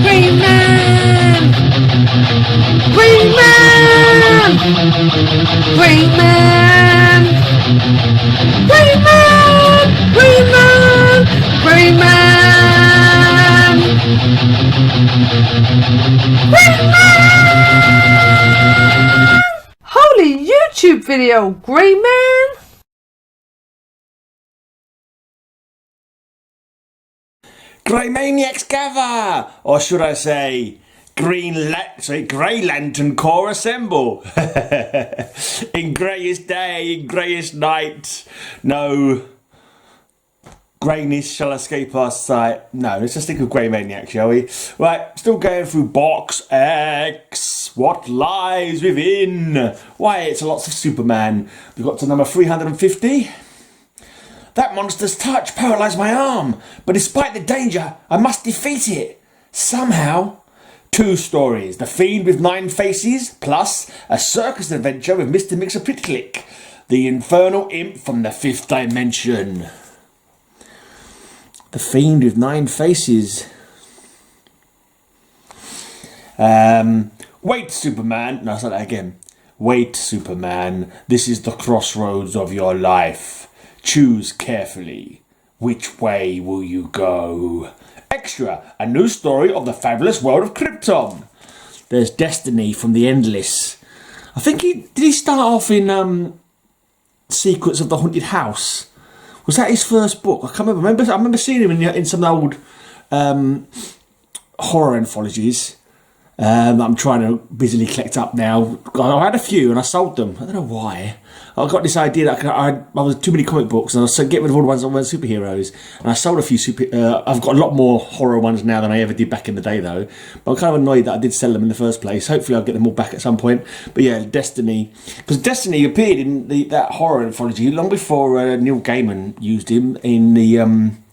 Greyman! Greyman! Greyman! Greyman! Greyman! Greyman! Greyman! Holy YouTube video, Greyman! Greymaniacs gather! Or should I say, Grey Lantern Corps assemble! In greyest day, in greyest night, no greyness shall escape our sight. No, let's just think of Greymaniacs, shall we? Right, still going through Box X. What lies within? Why, it's lots of Superman. We've got to number 350. That monster's touch paralysed my arm, but despite the danger, I must defeat it. Somehow. 2 stories. The Fiend with 9 Faces, plus a circus adventure with Mr. Mixer-Pricklick, the infernal imp from the 5th dimension. The Fiend with 9 Faces. Wait, Superman. No, say that again. Wait, Superman. This is the crossroads of your life. Choose carefully. Which way will you go? Extra, a new story of the fabulous world of Krypton. There's Destiny from the Endless. I think did he start off in Secrets of the Haunted House? Was that his first book? I can't remember. I remember seeing him in some old horror anthologies. I'm trying to busily collect up now. I had a few and I sold them. I don't know why. I got this idea that I was too many comic books and I was get rid of all the ones that weren't superheroes. And I sold a few I've got a lot more horror ones now than I ever did back in the day though. But I'm kind of annoyed that I did sell them in the first place. Hopefully I'll get them all back at some point. But yeah, Destiny. Because Destiny appeared in that horror anthology long before Neil Gaiman used him in the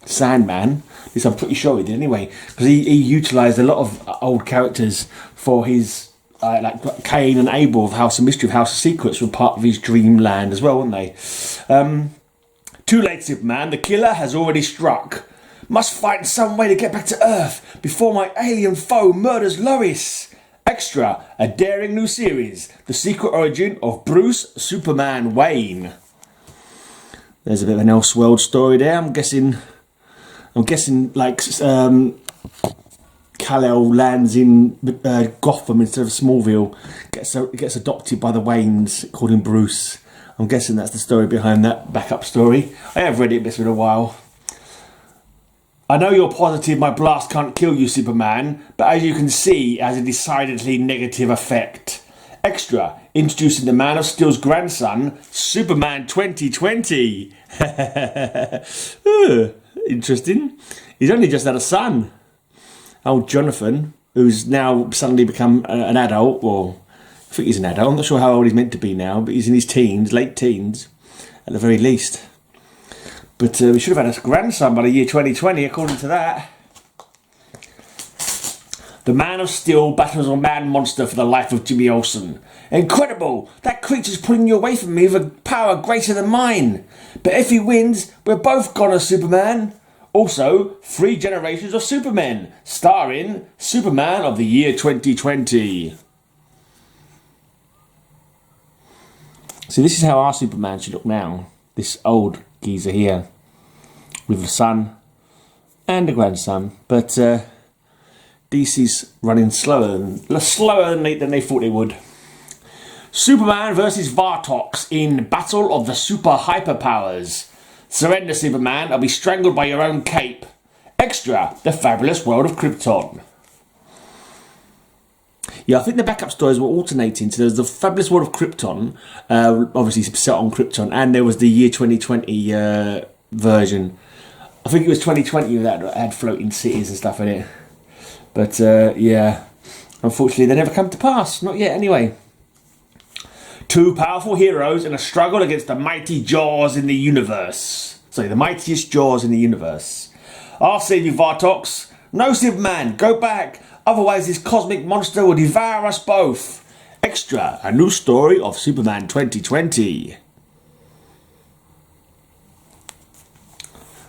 Sandman. At least I'm pretty sure he did anyway. Because he utilised a lot of old characters for his... like Cain and Abel of House of Mystery, of House of Secrets were part of his dreamland as well, weren't they? Too late, Superman. The killer has already struck. Must find some way to get back to Earth before my alien foe murders Lois. Extra, a daring new series. The secret origin of Bruce Superman Wayne. There's a bit of an Elseworld story there. I'm guessing like... Kal-El lands in Gotham instead of Smallville, gets adopted by the Waynes, called him Bruce. I'm guessing that's the story behind that backup story. I have read it, but it's been a while. I know you're positive my blast can't kill you, Superman, but as you can see, it has a decidedly negative effect. Extra, introducing the Man of Steel's grandson, Superman 2020. Interesting. He's only just had a son. Old Jonathan, who's now suddenly become an adult, or I think he's an adult, I'm not sure how old he's meant to be now, but he's in his teens, late teens, at the very least. But we should have had a grandson by the year 2020, according to that. The Man of Steel battles a man monster for the life of Jimmy Olsen. Incredible! That creature's pulling you away from me with a power greater than mine. But if he wins, we're both gonna, Superman. Also, 3 generations of Supermen, starring Superman of the year 2020. See, this is how our Superman should look now. This old geezer here, with a son and a grandson. But DC's running slower than they thought they would. Superman versus Vartox in Battle of the Super Hyperpowers. Surrender, Superman, or be strangled by your own cape. Extra, the fabulous world of Krypton. Yeah, I think the backup stories were alternating. So there was the fabulous world of Krypton, obviously set on Krypton, and there was the year 2020 version. I think it was 2020 that had floating cities and stuff in it. But yeah, unfortunately they never come to pass. Not yet, anyway. 2 powerful heroes in a struggle against the mighty jaws in the universe. Sorry, the mightiest jaws in the universe. I'll save you, Vartox. No, Superman, go back. Otherwise this cosmic monster will devour us both. Extra, a new story of Superman 2020.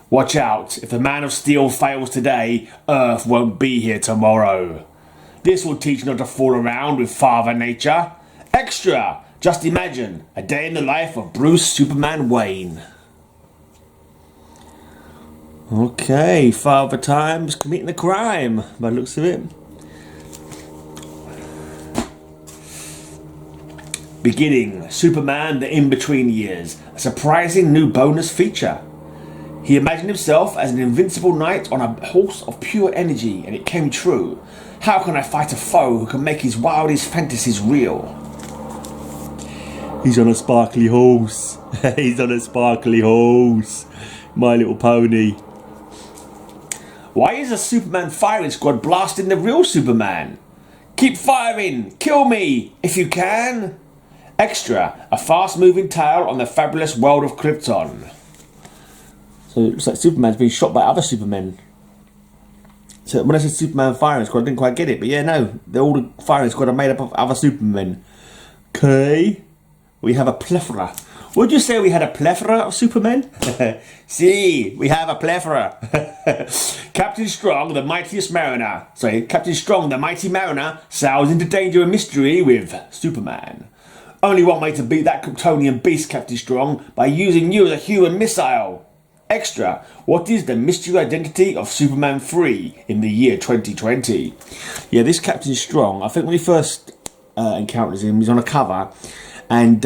Watch out, if the Man of Steel fails today, Earth won't be here tomorrow. This will teach you not to fool around with Father Nature. Extra! Just imagine, a day in the life of Bruce Superman Wayne. Okay, Father Time's committing a crime, by the looks of it. Beginning, Superman the In-Between Years, a surprising new bonus feature. He imagined himself as an invincible knight on a horse of pure energy, and it came true. How can I fight a foe who can make his wildest fantasies real? He's on a sparkly horse. He's on a sparkly horse. My Little Pony. Why is a Superman firing squad blasting the real Superman? Keep firing! Kill me! If you can! Extra, a fast-moving tale on the fabulous world of Krypton. So it looks like Superman's being shot by other Supermen. So when I said Superman firing squad, I didn't quite get it. But yeah, no. All the firing squad are made up of other Supermen. Okay. We have a plethora. Would you say we had a plethora of Supermen? See, we have a plethora. Captain Strong, the mightiest mariner. Sorry, Captain Strong, the mighty mariner, sails into danger and mystery with Superman. Only one way to beat that Kryptonian beast, Captain Strong, by using you as a human missile. Extra, what is the mystery identity of Superman 3 in the year 2020? Yeah, this Captain Strong, I think when he first encounters him, he's on a cover, and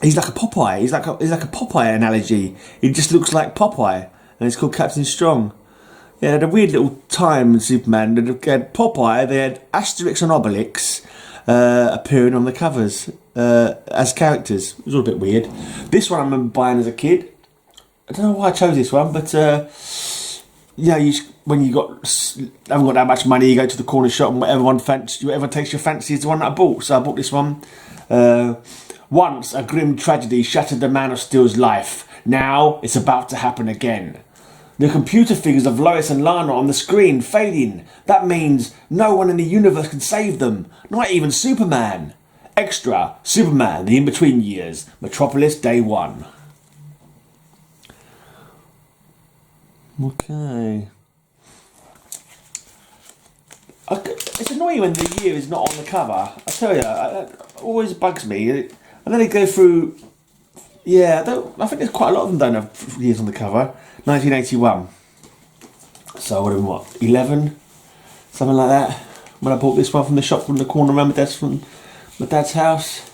he's like a Popeye. He's like a Popeye analogy. He just looks like Popeye, and it's called Captain Strong. Yeah, they had a weird little time in Superman. They had Popeye, they had Asterix and Obelix appearing on the covers as characters. It was all a bit weird. This one I remember buying as a kid. I don't know why I chose this one, but yeah, when you haven't got that much money, you go to the corner shop and whatever takes your fancy is the one that I bought. So I bought this one. Once a grim tragedy shattered the Man of Steel's life. Now it's about to happen again. The computer figures of Lois and Lana on the screen fading. That means no one in the universe can save them. Not even Superman. Extra, Superman, the In-Between Years, Metropolis Day 1. Okay. It's annoying when the year is not on the cover. I tell you, it always bugs me. And then they go through... Yeah, I think there's quite a lot of them don't have years on the cover. 1981. So I would have been, what, 11? Something like that. When I bought this one from the shop from the corner around from my dad's house.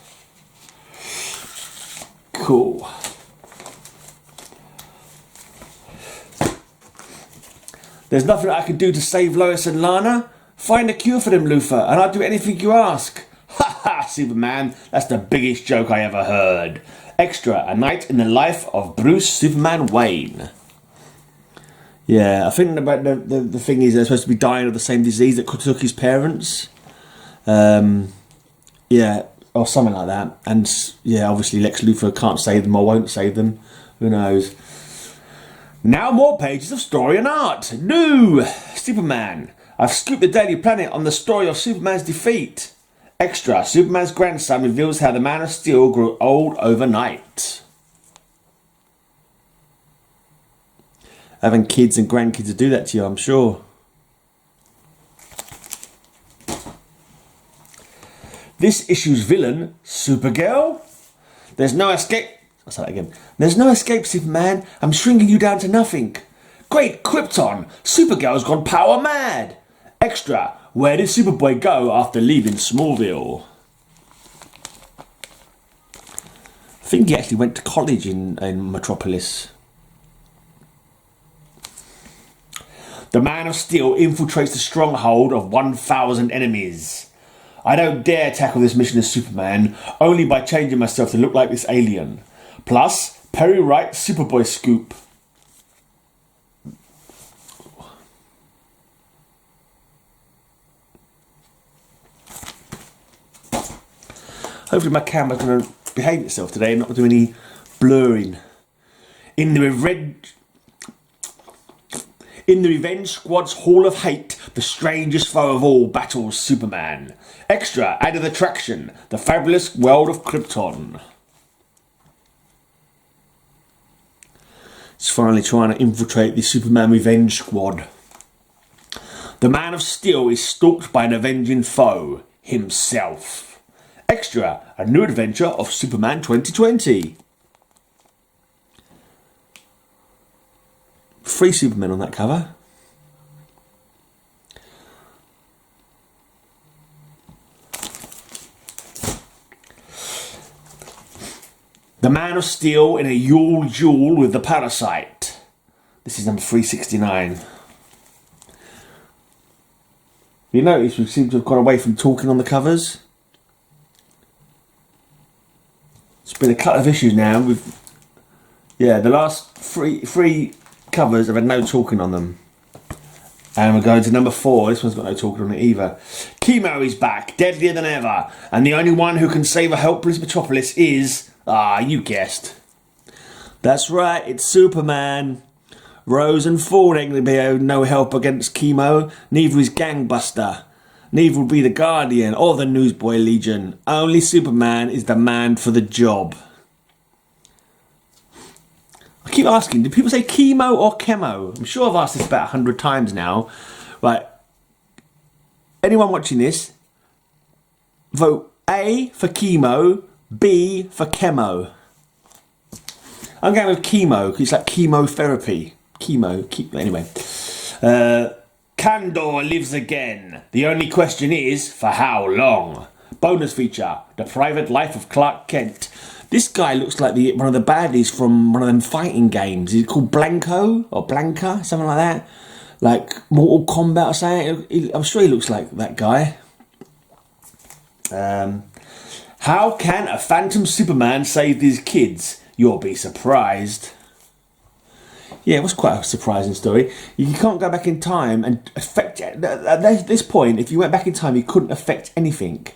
Cool. There's nothing I can do to save Lois and Lana. Find a cure for them, Luthor, and I'll do anything you ask. Ha ha, Superman. That's the biggest joke I ever heard. Extra, a night in the life of Bruce Superman Wayne. Yeah, I think about the thing is they're supposed to be dying of the same disease that took his parents. Yeah, or something like that. And yeah, obviously Lex Luthor can't save them or won't save them. Who knows? Now more pages of story and art. New Superman. I've scooped the Daily Planet on the story of Superman's defeat. Extra, Superman's grandson reveals how the Man of Steel grew old overnight. Having kids and grandkids to do that to you, I'm sure. This issue's villain, Supergirl. There's no escape. I'll say that again. There's no escape, Superman. I'm shrinking you down to nothing. Great Krypton. Supergirl's gone power mad. Extra. Where did Superboy go after leaving Smallville? I think he actually went to college in Metropolis. The Man of Steel infiltrates the stronghold of 1,000 enemies. I don't dare tackle this mission as Superman, only by changing myself to look like this alien. Plus, Perry Wright Superboy scoop. Hopefully my camera's going to behave itself today and not do any blurring. In the Revenge Squad's Hall of Hate, the strangest foe of all battles Superman. Extra, added attraction, the fabulous world of Krypton. finally trying to infiltrate the Superman Revenge Squad. The Man of Steel is stalked by an avenging foe, himself. Extra, a new adventure of Superman 2020. 3 Supermen on that cover. The Man of Steel in a Yule duel with the Parasite. This is number 369. You notice we seem to have gone away from talking on the covers. It's been a couple of issues now with, yeah, the last three covers have had no talking on them. And we're going to number 4. This one's got no talking on it either. Chemo is back, deadlier than ever, and the only one who can save a helpless Metropolis is, you guessed. That's right, it's Superman. Rose and Ford ain't going to be no help against Chemo. Neither is Gangbuster. Neither will be the Guardian or the Newsboy Legion. Only Superman is the man for the job. I keep asking, do people say chemo or chemo? I'm sure I've asked this about 100 times now. Right. Anyone watching this, vote A for chemo, B for chemo. I'm going with chemo because it's like chemotherapy. Anyway. Kandor lives again. The only question is, for how long? Bonus feature, The Private Life of Clark Kent. This guy looks like one of the baddies from one of them fighting games. He's called Blanco or Blanca, something like that. Like Mortal Kombat or something. I'm sure he looks like that guy. How can a Phantom Superman save these kids? You'll be surprised. Yeah, it was quite a surprising story. You can't go back in time and affect... At this point, if you went back in time, you couldn't affect anything.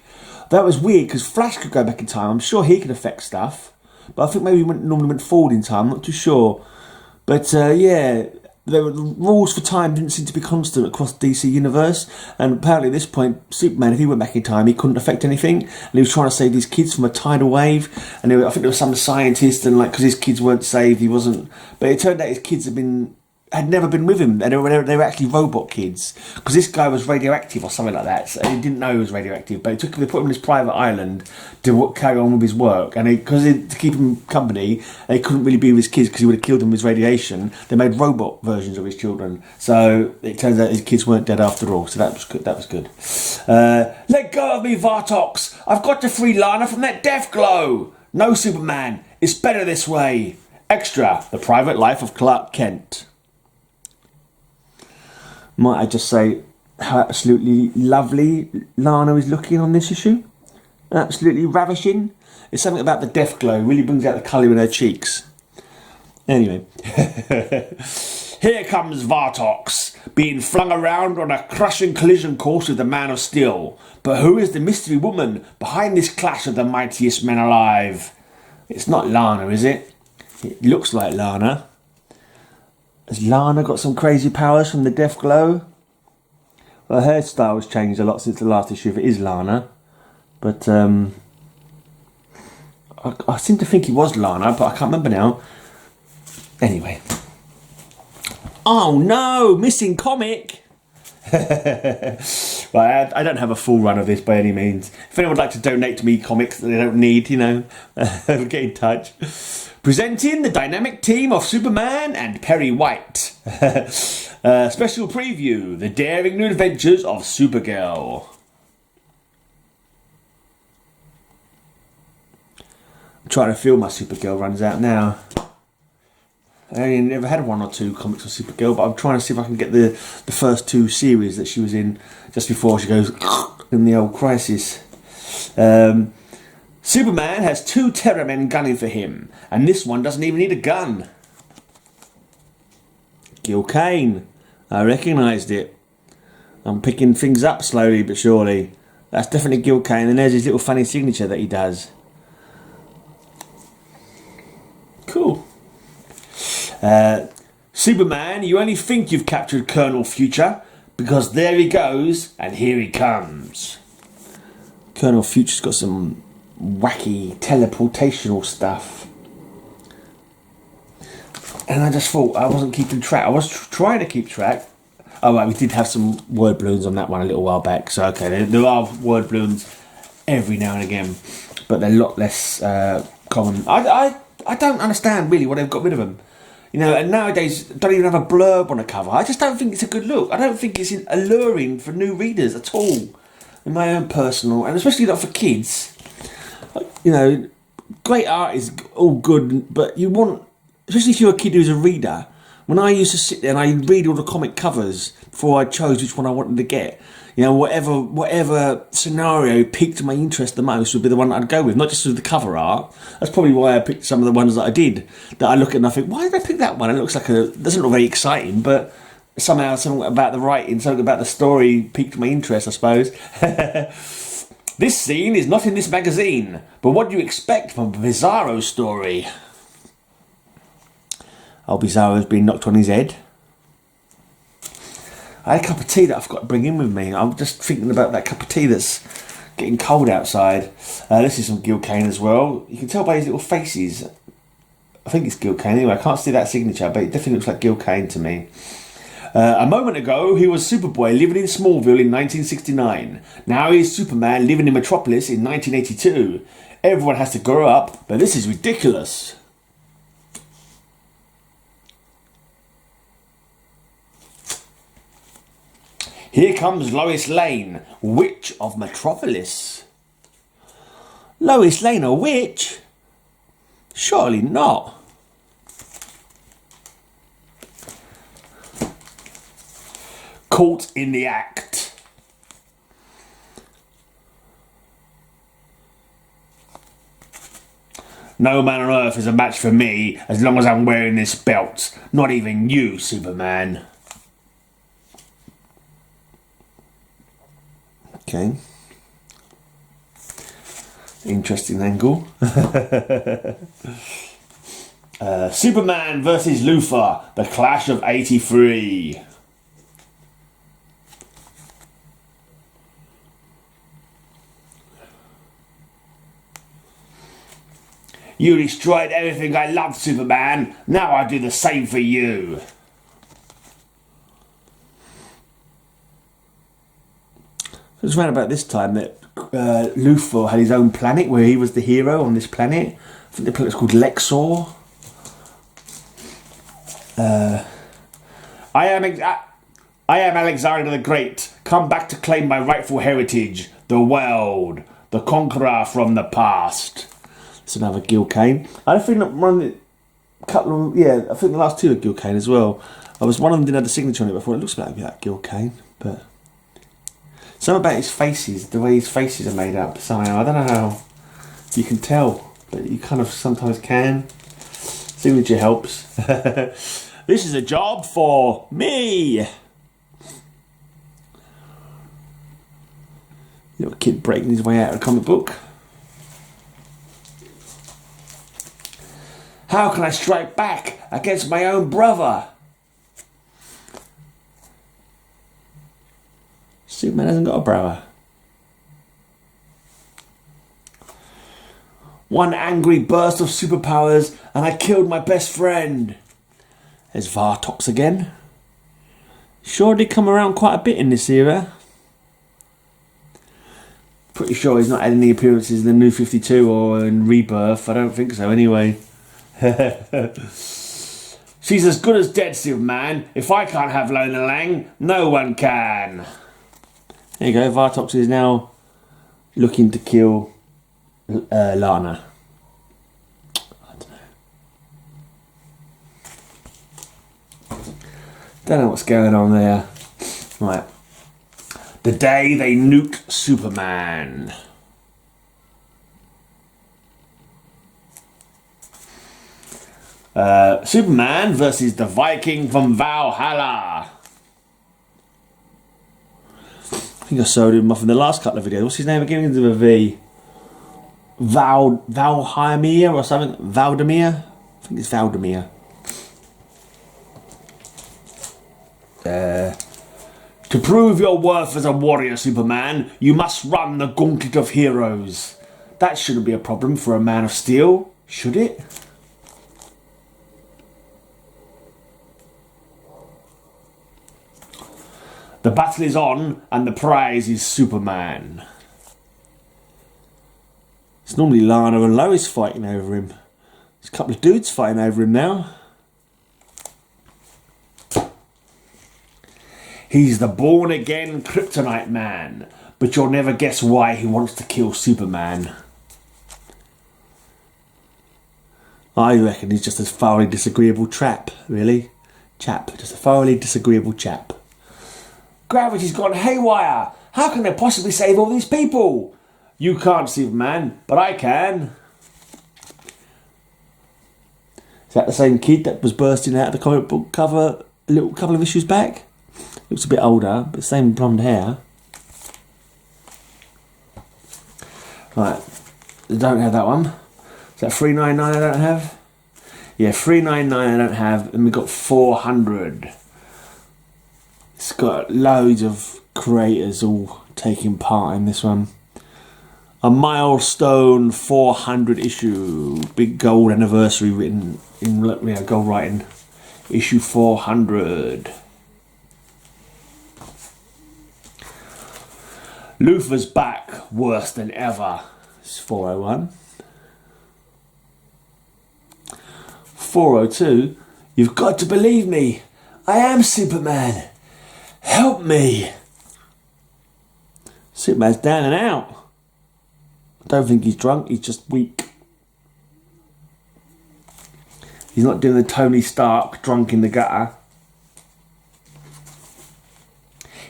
That was weird, because Flash could go back in time. I'm sure he could affect stuff. But I think maybe he normally went forward in time. I'm not too sure. But, yeah, the rules for time didn't seem to be constant across the DC universe. And apparently at this point, Superman, if he went back in time, he couldn't affect anything. And he was trying to save these kids from a tidal wave. And I think there was some scientist, and like, because his kids weren't saved, he wasn't... But it turned out his kids had never been with him. They were actually robot kids. Because this guy was radioactive or something like that. So he didn't know he was radioactive. But they put him on this private island to carry on with his work. And because to keep him company, they couldn't really be with his kids because he would have killed them with radiation. They made robot versions of his children. So it turns out his kids weren't dead after all. So that was good. That was good. Let go of me, Vartox. I've got to free Lana from that death glow. No, Superman. It's better this way. Extra, The Private Life of Clark Kent. Might I just say how absolutely lovely Lana is looking on this issue? Absolutely ravishing. It's something about the death glow. Really brings out the colour in her cheeks. Anyway. Here comes Vartox, being flung around on a crushing collision course with the Man of Steel. But who is the mystery woman behind this clash of the mightiest men alive? It's not Lana, is it? It looks like Lana. Has Lana got some crazy powers from the death glow? Well, her hairstyle's changed a lot since the last issue if it is Lana. But I seem to think it was Lana, but I can't remember now. Anyway. Oh no! Missing comic! Right, I don't have a full run of this by any means. If anyone would like to donate to me comics that they don't need, get in touch. Presenting the dynamic team of Superman and Perry White. Special preview, The Daring New Adventures of Supergirl. I'm trying to feel my Supergirl runs out now. I only never had 1 or 2 comics of Supergirl, but I'm trying to see if I can get the first 2 series that she was in just before she goes in the old crisis. Superman has 2 terror men gunning for him, and this one doesn't even need a gun. Gil Kane. I recognised it. I'm picking things up slowly but surely. That's definitely Gil Kane, and there's his little funny signature that he does. Cool. Superman, you only think you've captured Colonel Future, because there he goes, and here he comes. Colonel Future's got some wacky teleportational stuff. And I just thought I wasn't keeping track. I was trying to keep track. Oh, right, we did have some word balloons on that one a little while back. So, okay, there are word balloons every now and again, but they're a lot less common. I don't understand really why they've got rid of them. You know, and nowadays don't even have a blurb on a cover. I just don't think it's a good look. I don't think it's alluring for new readers at all. In my own personal, and especially not for kids. You know, great art is all good, but you want, especially if you're a kid who's a reader. When I used to sit there and I read all the comic covers before I chose which one I wanted to get, you know, whatever scenario piqued my interest the most would be the one I'd go with, not just with the cover art. That's probably why I picked some of the ones that I did. That I look at and I think, why did I pick that one? It looks like doesn't look very exciting, but somehow something about the writing, something about the story piqued my interest, I suppose. This scene is not in this magazine, but what do you expect from a Bizarro story? Oh, Bizarro's been knocked on his head. I had a cup of tea that I forgot to bring in with me. I'm just thinking about that cup of tea that's getting cold outside. This is from Gil Kane as well. You can tell by his little faces. I think it's Gil Kane anyway. I can't see that signature, but it definitely looks like Gil Kane to me. A moment ago, he was Superboy living in Smallville in 1969. Now he's Superman living in Metropolis in 1982. Everyone has to grow up, but this is ridiculous. Here comes Lois Lane, Witch of Metropolis. Lois Lane, a witch? Surely not. Caught in the act. No man on earth is a match for me as long as I'm wearing this belt. Not even you, Superman. Okay. Interesting angle. Superman versus Luthor, the Clash of 83. You destroyed everything I loved, Superman. Now I do the same for you. It was around about this time that Luthor had his own planet where he was the hero on this planet. I think the planet was called Lexor. I am Alexander the Great, come back to claim my rightful heritage, the world, the conqueror from the past. It's another Gil Kane. I think that I think the last two are Gil Kane as well. One of them didn't have the signature on it before. It looks like Gil Kane, but something about his faces, the way his faces are made up somehow. I don't know how you can tell, but you kind of sometimes can. Signature helps. This is a job for me. Little kid breaking his way out of a comic book. How can I strike back against my own brother? Superman hasn't got a brother. One angry burst of superpowers and I killed my best friend. There's Vartox again. Sure did come around quite a bit in this era. Pretty sure he's not had any appearances in the New 52 or in Rebirth. I don't think so anyway. She's as good as dead, Superman. If I can't have Lona Lang, no one can. There you go, Vartox is now looking to kill Lana. I don't know what's going on there. Right. The day they nuked Superman. Superman versus the Viking from Valhalla. I think I showed him off in the last couple of videos. What's his name again? Begins with a V. Valheimir or something? Valdemir? I think it's Valdemir. To prove your worth as a warrior, Superman, you must run the gauntlet of heroes. That shouldn't be a problem for a Man of Steel, should it? The battle is on, and the prize is Superman. It's normally Lana and Lois fighting over him. There's a couple of dudes fighting over him now. He's the born-again kryptonite man, but you'll never guess why he wants to kill Superman. I reckon he's just a thoroughly disagreeable chap, really. Just a thoroughly disagreeable chap. Gravity's gone haywire. How can they possibly save all these people? You can't, Superman, but I can. Is that the same kid that was bursting out of the comic book cover a little couple of issues back? Looks a bit older, but same blonde hair. Right, I don't have that one. Is that 399 I don't have? Yeah, 399 I don't have, and we've got 400. It's got loads of creators all taking part in this one. A milestone 400 issue, big gold anniversary written in gold writing. Issue 400. Luthor's back, worse than ever. It's 401. 402. You've got to believe me. I am Superman. Help me. Superman's down and out. I don't think he's drunk, he's just weak. He's not doing the Tony Stark drunk in the gutter.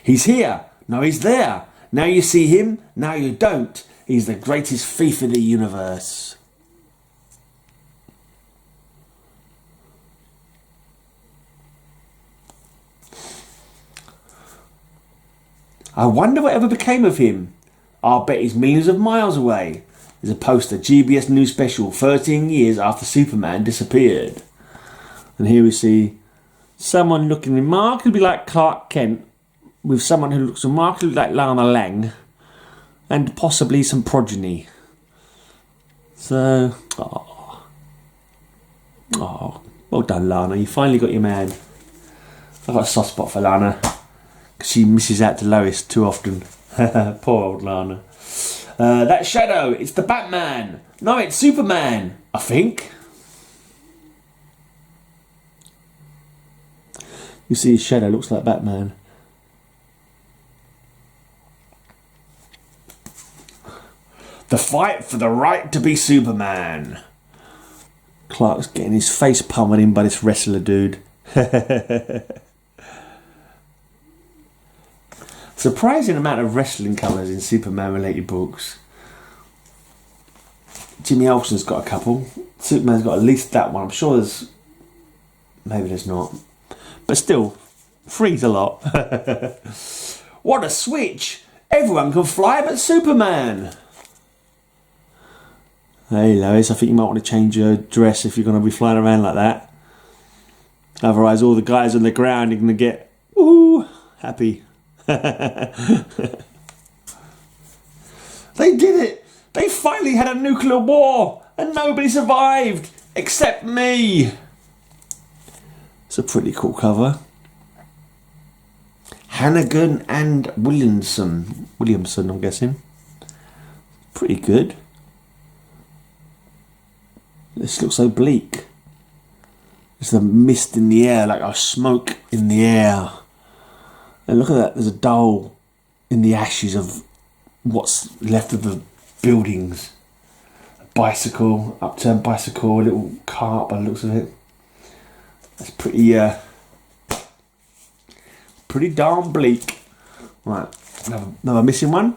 He's here. No, he's there. Now you see him, now you don't. He's the greatest thief in the universe. I wonder whatever became of him. I'll bet he's millions of miles away. There's a poster, GBS News Special, 13 years after Superman disappeared. And here we see someone looking remarkably like Clark Kent with someone who looks remarkably like Lana Lang and possibly some progeny. So, well done, Lana. You finally got your man. I've got a soft spot for Lana. She misses out to Lois too often. Poor old Lana. That shadow, it's the Batman. No, it's Superman, I think. You see his shadow looks like Batman. The fight for the right to be Superman. Clark's getting his face pummeled in by this wrestler dude. Surprising amount of wrestling colours in Superman related books. Jimmy Olsen's got a couple. Superman's got at least that one. I'm sure there's... maybe there's not. But still, three's a lot. What a switch! Everyone can fly but Superman! Hey Lois, I think you might want to change your dress if you're going to be flying around like that. Otherwise all the guys on the ground are going to get, woohoo, happy. They did it! They finally had a nuclear war and nobody survived except me! It's a pretty cool cover. Hannigan and Williamson, I'm guessing. Pretty good. This looks so bleak. There's a mist in the air, like a smoke in the air. And look at that, there's a doll in the ashes of what's left of the buildings. A bicycle, upturned bicycle, a little cart by the looks of it. That's pretty darn bleak. Right, another missing one.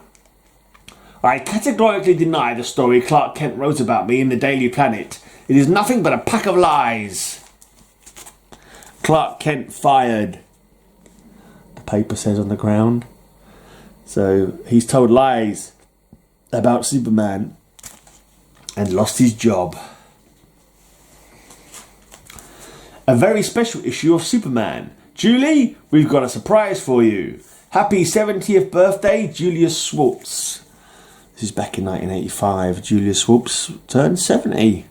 I categorically deny the story Clark Kent wrote about me in the Daily Planet. It is nothing but a pack of lies. Clark Kent fired. The paper says on the ground. So he's told lies about Superman and lost his job. A very special issue of Superman. Julie, we've got a surprise for you. Happy 70th birthday, Julius Schwartz. This is back in 1985. Julius Schwartz turned 70.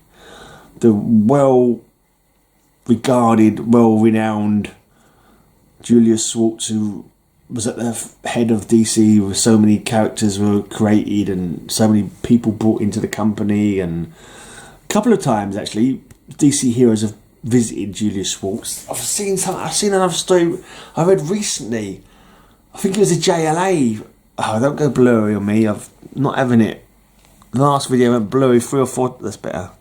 The well-regarded, well-renowned Julius Schwartz, who was at the head of DC, where so many characters were created and so many people brought into the company, and a couple of times actually DC heroes have visited Julius Schwartz. I've seen another story I read recently. I think it was a JLA. Oh, don't go blurry on me. I'm not having it. The last video went blurry 3 or 4. That's better.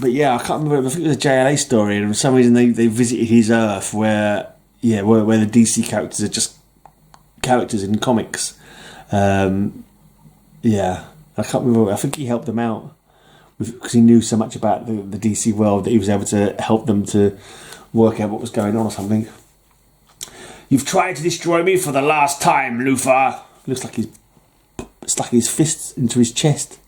But yeah, I can't remember. I think it was a JLA story, and for some reason they visited his Earth, where the DC characters are just characters in comics. I can't remember. I think he helped them out because he knew so much about the DC world that he was able to help them to work out what was going on or something. You've tried to destroy me for the last time, Luthor. Looks like he's stuck his fists into his chest.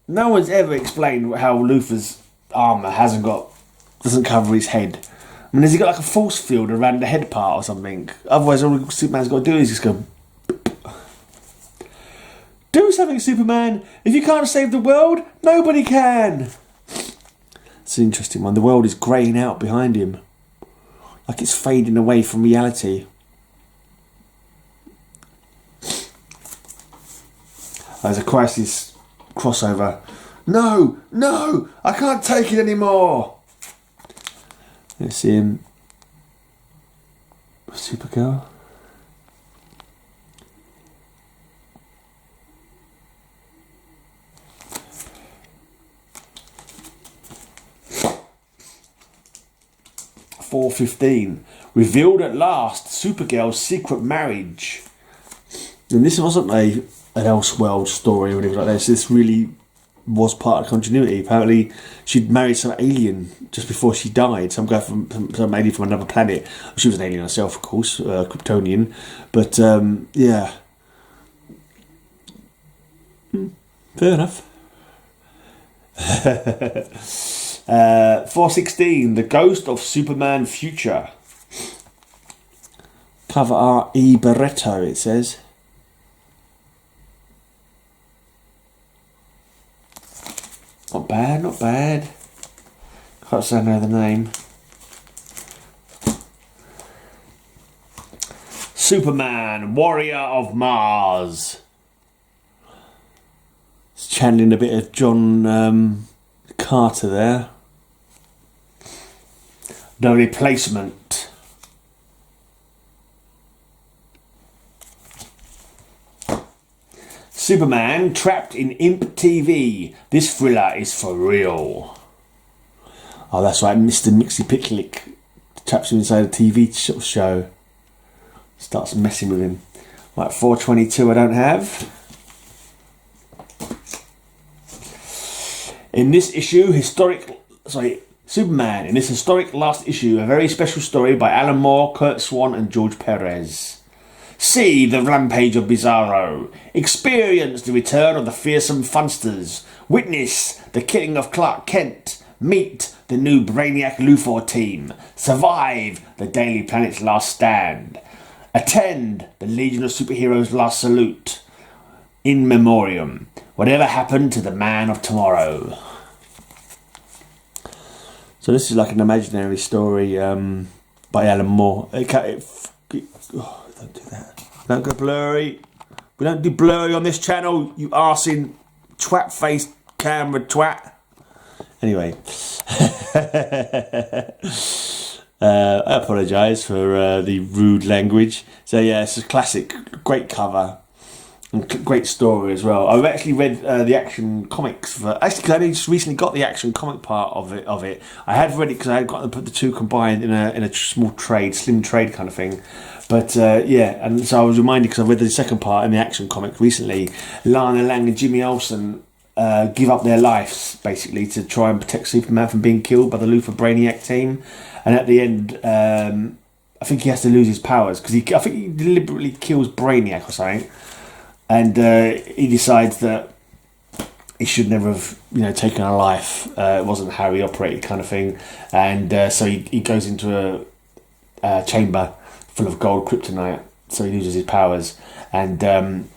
No one's ever explained how Luthor's armour doesn't cover his head. I mean, has he got like a force field around the head part or something? Otherwise, all Superman's got to do is just go... Do something, Superman! If you can't save the world, nobody can! It's an interesting one. The world is greying out behind him. Like it's fading away from reality. There's a Crisis crossover. No! I can't take it anymore! Let's see him. Supergirl. .415 revealed at last Supergirl's secret marriage. And this wasn't an Elseworld story or anything like this. This really was part of continuity. Apparently she'd married some alien just before she died, some guy from some alien from another planet. She was an alien herself, of course, Kryptonian, but fair enough. 416, The Ghost of Superman Future. Cover art E. Barretto, it says. Not bad. Can't say I know the name. Superman, Warrior of Mars. It's channeling a bit of John Carter there. No replacement. Superman trapped in Imp TV. This thriller is for real. Oh, that's right. Mr. Mixie Picklick traps him inside a TV show. Starts messing with him. Right, 422 I don't have. In this issue, Superman, in this historic last issue, a very special story by Alan Moore, Kurt Swan and George Perez. See the rampage of Bizarro. Experience the return of the fearsome funsters. Witness the killing of Clark Kent. Meet the new Brainiac Luthor team. Survive the Daily Planet's last stand. Attend the Legion of Superheroes' last salute. In memoriam. Whatever happened to the man of tomorrow? So this is like an imaginary story by Alan Moore. Don't do that. Don't go blurry. We don't do blurry on this channel, you arsing twat-faced camera twat. Anyway. I apologise for the rude language. So yeah, it's a classic, great cover. And great story as well. I've actually read the Action Comics because I only just recently got the Action Comic part of it. I had read it because I had got to put the two combined in a small trade, slim trade kind of thing. But and so I was reminded because I read the second part in the Action Comic recently. Lana Lang and Jimmy Olsen give up their lives basically to try and protect Superman from being killed by the Luthor Brainiac team, and at the end, I think he has to lose his powers because I think he deliberately kills Brainiac or something. And he decides that he should never have, taken a life. It wasn't how he operated, kind of thing. And so he goes into a chamber full of gold kryptonite, so he loses his powers. And and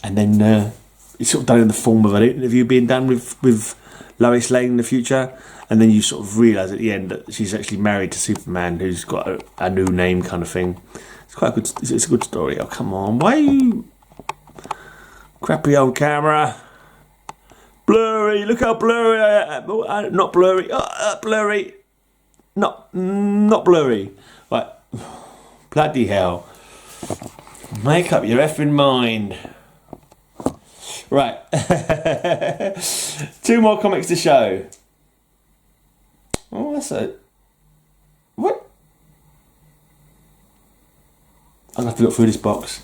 then it's sort of done in the form of an interview being done with Lois Lane in the future, and then you sort of realise at the end that she's actually married to Superman, who's got a new name kind of thing. It's quite a good. It's a good story. Oh, come on, why are you crappy old camera? Blurry. Look how blurry I am. Not blurry. Blurry. Not blurry. Right. Bloody hell. Make up your effing mind. Right. 2 more comics to show. Oh, that's a... What? I'll have to look through this box.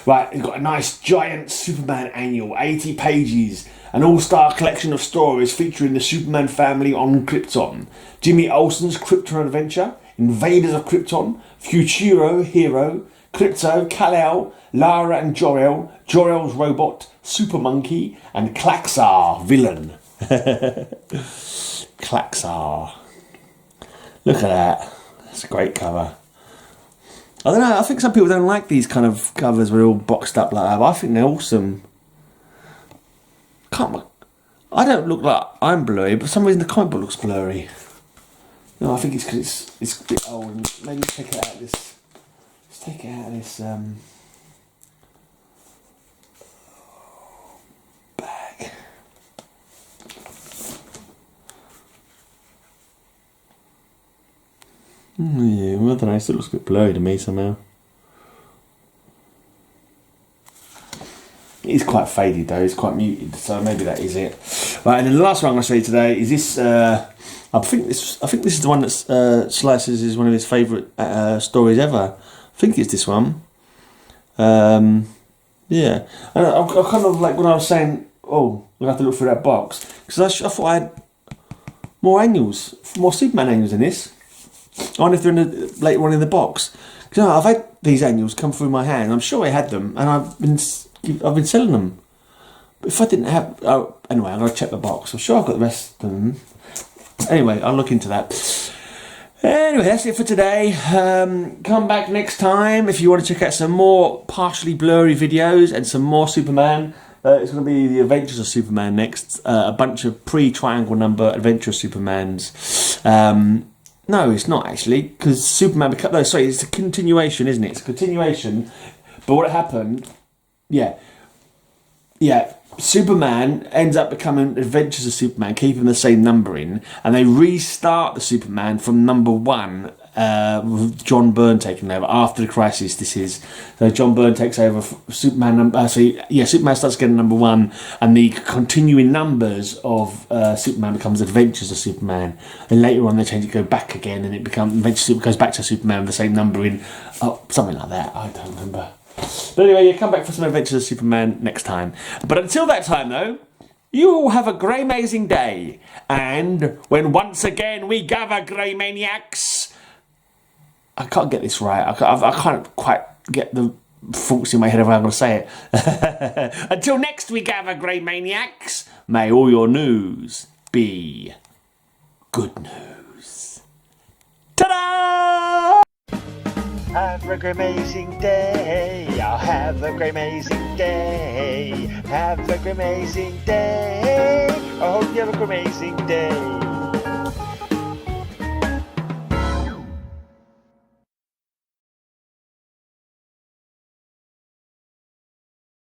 Right, we've got a nice giant Superman annual, 80 pages. An all-star collection of stories featuring the Superman family on Krypton. Jimmy Olsen's Krypton Adventure, Invaders of Krypton, Futuro Hero, Krypto, Kal-El, Lara and Jor-El, Jor-El's Robot, Super Monkey, and Klaxar, Villain. Klaxar. Look at that. That's a great cover. I don't know, I think some people don't like these kind of covers where they're all boxed up like that, but I think they're awesome. I don't look like I'm blurry, but for some reason the comic book looks blurry. No, I think it's because it's a bit old. Maybe take it out of this. Let's take it out of this bag. Yeah, well, I don't know, it still looks a bit blurry to me somehow. It is quite faded though, it's quite muted, so maybe that is it. Right, and then the last one I'm going to show you today is this. I think this is the one that Slices is one of his favourite stories ever. I think it's this one. Yeah, and I kind of like when I was saying, oh, we'll have to look through that box, because I thought I had more annuals, more Superman annuals in this. I wonder if they're later on in the box. Because I've had these annuals come through my hand. I'm sure I had them, and I've been selling them. But if I didn't have, anyway, I'm gonna check the box. I'm sure I've got the rest of them. Anyway, I'll look into that. Anyway, that's it for today. Come back next time if you want to check out some more partially blurry videos and some more Superman. It's going to be the Adventures of Superman next. A bunch of pre-triangle number Adventure of Supermans. No, it's not actually, because Superman became... No, sorry, it's a continuation, isn't it? It's a continuation. But what happened... Yeah, Superman ends up becoming Adventures of Superman, keeping the same numbering, and they restart the Superman from number 1, with John Byrne taking over after the crisis. This is so John Byrne takes over Superman. Superman starts getting number 1, and the continuing numbers of Superman becomes Adventures of Superman, and later on they change it, go back again, and it becomes Adventures. It goes back to Superman with the same numbering, something like that. I don't remember. But anyway, you come back for some Adventures of Superman next time. But until that time, though, you all have a grey amazing day. And when once again we gather, grey maniacs... I can't get this right. I can't quite get the thoughts in my head of how I'm going to say it. Until next we gather, grey maniacs, may all your news be good news. Ta-da! Have a great amazing day. I'll have a great amazing day. Have a great amazing day. I hope you have a great amazing day.